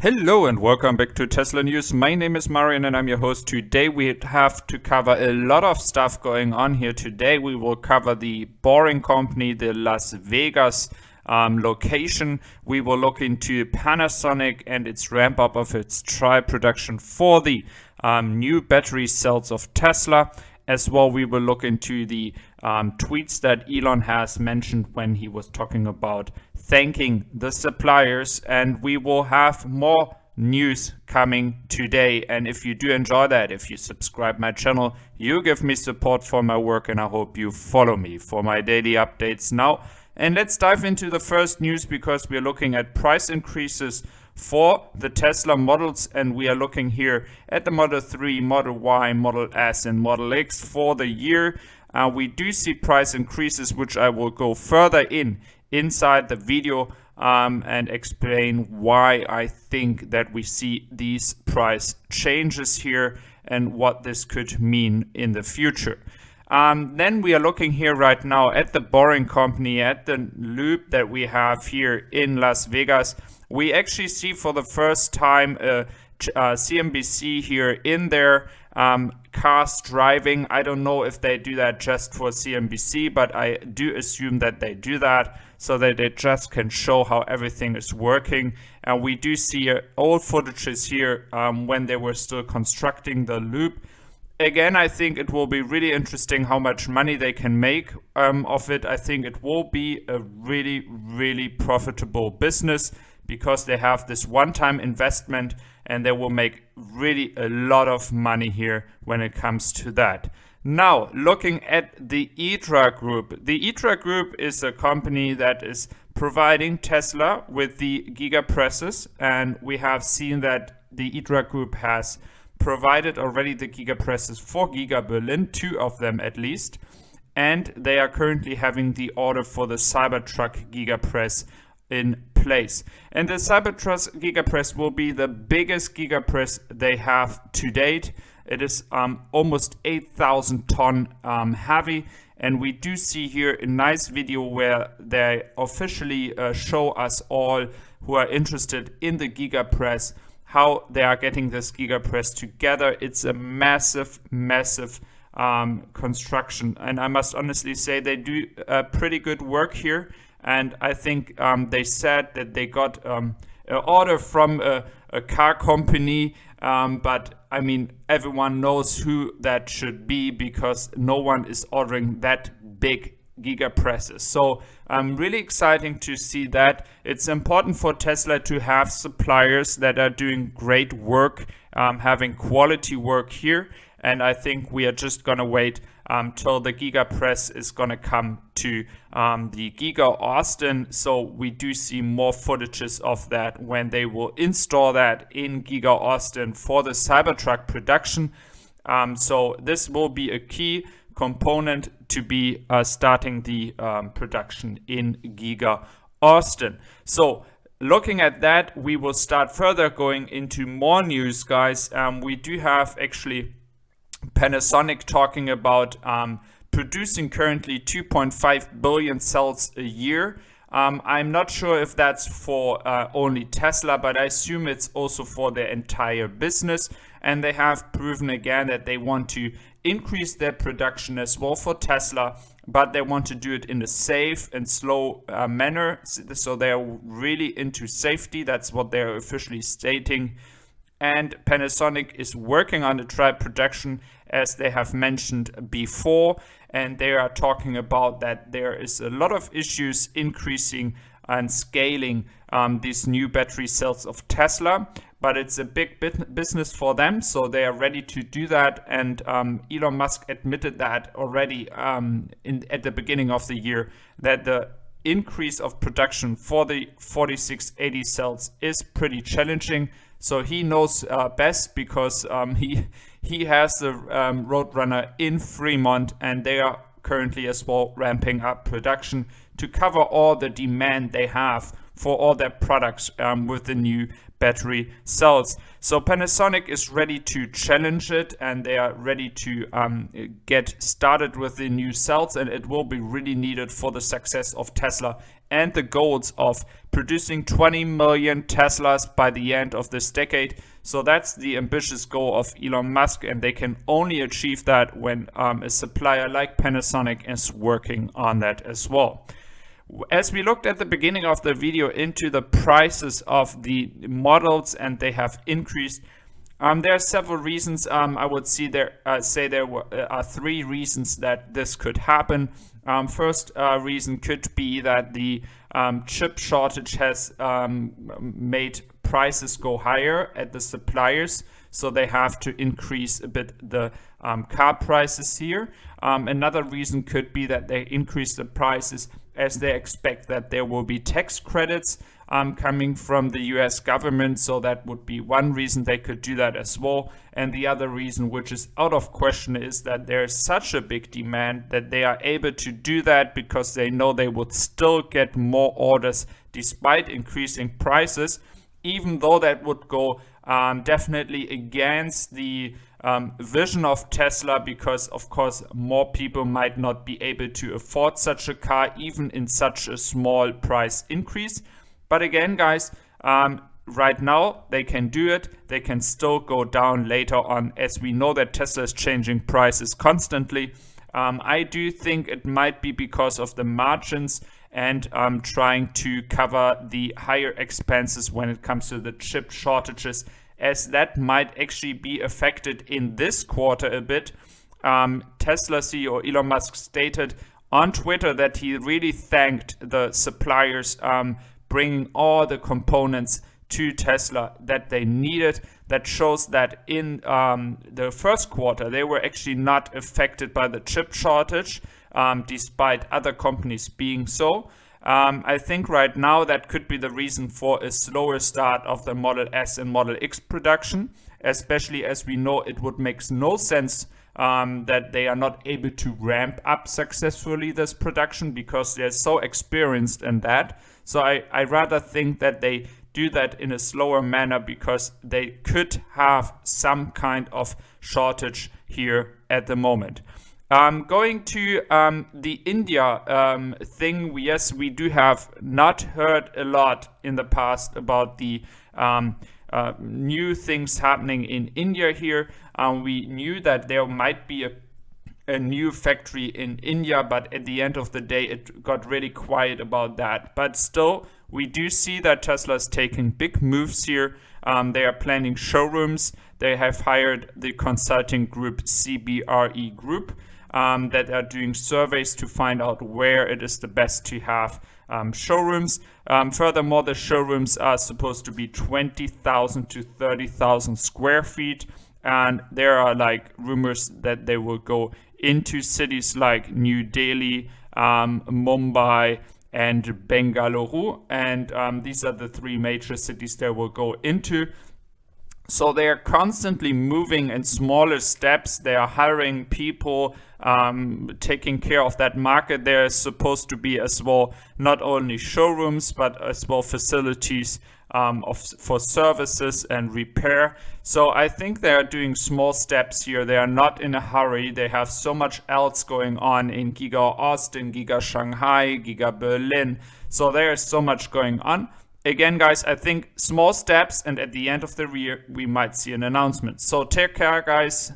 Hello and welcome back to Tesla News. My name is Marian and I'm your host. Today we have to cover a lot of stuff going on here. Today we will cover the Boring Company, the Las Vegas location. We will look into Panasonic and its ramp up of its trial production for the new battery cells of Tesla. As well, we will look into the tweets that Elon has mentioned when he was talking about thanking the suppliers, and we will have more news coming today. And if you do enjoy that, if you subscribe my channel, you give me support for my work, and I hope you follow me for my daily updates now. And let's dive into the first news, because we're looking at price increases for the Tesla models, and we are looking here at the Model 3, Model Y, Model S and Model X for the year. We do see price increases, which I will go further inside the video and explain why I think that we see these price changes here and what this could mean in the future. Then we are looking here right now at the Boring Company, at the loop that we have here in Las Vegas. We actually see for the first time CNBC here in their cars driving. I don't know if they do that just for CNBC, but I do assume that they do that so that they just can show how everything is working. And we do see old footages here when they were still constructing the loop. Again, I think it will be really interesting how much money they can make of it. I think it will be a really, really profitable business, because they have this one-time investment and they will make really a lot of money here when it comes to that. Now, looking at the IDRA Group. The IDRA Group is a company that is providing Tesla with the Giga Presses, and we have seen that the IDRA Group has provided already the Giga Presses for Giga Berlin, 2 of them at least, and they are currently having the order for the Cybertruck Giga Press in place. And the Cybertruck Giga Press will be the biggest Giga Press they have to date. It is almost 8,000 ton heavy, and we do see here a nice video where they officially show us all who are interested in the Giga Press how they are getting this Giga Press together. It's a massive construction, and I must honestly say they do pretty good work here. And I think they said that they got an order from a car company, but I mean, everyone knows who that should be, because no one is ordering that big Giga Presses. So really exciting to see that. It's important for Tesla to have suppliers that are doing great work, having quality work here. And I think we are just going to wait till the Giga Press is going to come to the Giga Austin. So we do see more footages of that when they will install that in Giga Austin for the Cybertruck production. So this will be a key component to be starting the production in Giga Austin. So looking at that, we will start further going into more news, guys. We do have actually Panasonic talking about producing currently 2.5 billion cells a year. I'm not sure if that's for only Tesla, but I assume it's also for their entire business. And they have proven again that they want to increase their production as well for Tesla, but they want to do it in a safe and slow manner. So they're really into safety. That's what they're officially stating. And Panasonic is working on the trial production, as they have mentioned before, and they are talking about that there is a lot of issues increasing and scaling these new battery cells of Tesla, but it's a big business for them, so they are ready to do that. And Elon Musk admitted that already at the beginning of the year, that the increase of production for the 4680 cells is pretty challenging. So he knows best, because he has the Roadrunner in Fremont, and they are currently as well ramping up production to cover all the demand they have for all their products with the new battery cells. So Panasonic is ready to challenge it, and they are ready to get started with the new cells, and it will be really needed for the success of Tesla and the goals of producing 20 million Teslas by the end of this decade. So that's the ambitious goal of Elon Musk, and they can only achieve that when a supplier like Panasonic is working on that as well. As we looked at the beginning of the video into the prices of the models, and they have increased, there are several reasons. I would say there are three reasons that this could happen. First reason could be that the chip shortage has made prices go higher at the suppliers, so they have to increase a bit the car prices here. Another reason could be that they increase the prices as they expect that there will be tax credits coming from the US government, so that would be one reason they could do that as well. And the other reason, which is out of question, is that there is such a big demand that they are able to do that because they know they would still get more orders despite increasing prices, even though that would go definitely against the vision of Tesla, because of course more people might not be able to afford such a car even in such a small price increase. But again, guys, right now they can do it. They can still go down later on, as we know that Tesla is changing prices constantly. I do think it might be because of the margins and trying to cover the higher expenses when it comes to the chip shortages, as that might actually be affected in this quarter a bit. Tesla CEO Elon Musk stated on Twitter that he really thanked the suppliers bringing all the components to Tesla that they needed. That shows that in the first quarter they were actually not affected by the chip shortage, despite other companies being so. I think right now that could be the reason for a slower start of the Model S and Model X production, especially as we know it would make no sense that they are not able to ramp up successfully this production because they're so experienced in that. So I rather think that they do that in a slower manner because they could have some kind of shortage here at the moment. Going to the India thing, yes, we do have not heard a lot in the past about the new things happening in India here. We knew that there might be a new factory in India, but at the end of the day it got really quiet about that. But still, we do see that Tesla is taking big moves here. They are planning showrooms. They have hired the consulting group CBRE Group that are doing surveys to find out where it is the best to have showrooms. Furthermore, the showrooms are supposed to be 20,000 to 30,000 square feet. And there are like rumors that they will go into cities like New Delhi, Mumbai, and Bengaluru. And these are the three major cities they will go into. So they are constantly moving in smaller steps. They are hiring people, taking care of that market. There is supposed to be as well not only showrooms, but as well facilities for services and repair. So I think they are doing small steps here. They are not in a hurry. They have so much else going on in Giga Austin, Giga Shanghai, Giga Berlin. So there is so much going on. Again, guys, I think small steps, and at the end of the year, we might see an announcement. So take care, guys.